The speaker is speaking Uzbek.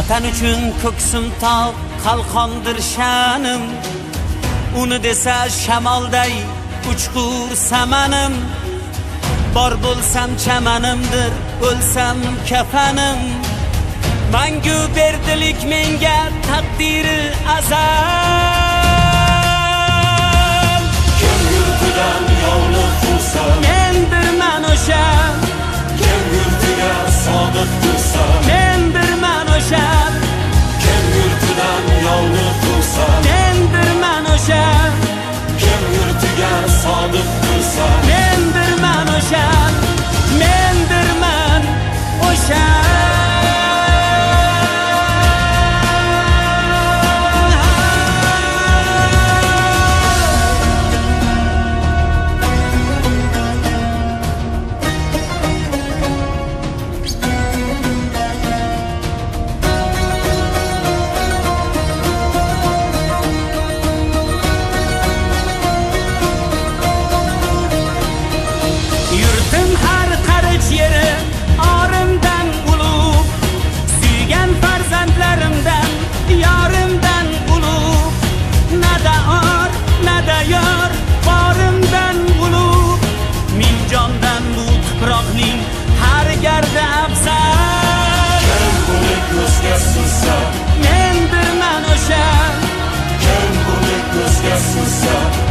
Vatan uchun ko'ksim tog' qalqondir sha'nim, uni desa shamolday uchqur samanim. Bor bo'lsam chamanimdir, o'lsam kafanim. Mangu berdilik menga taqdiri azal.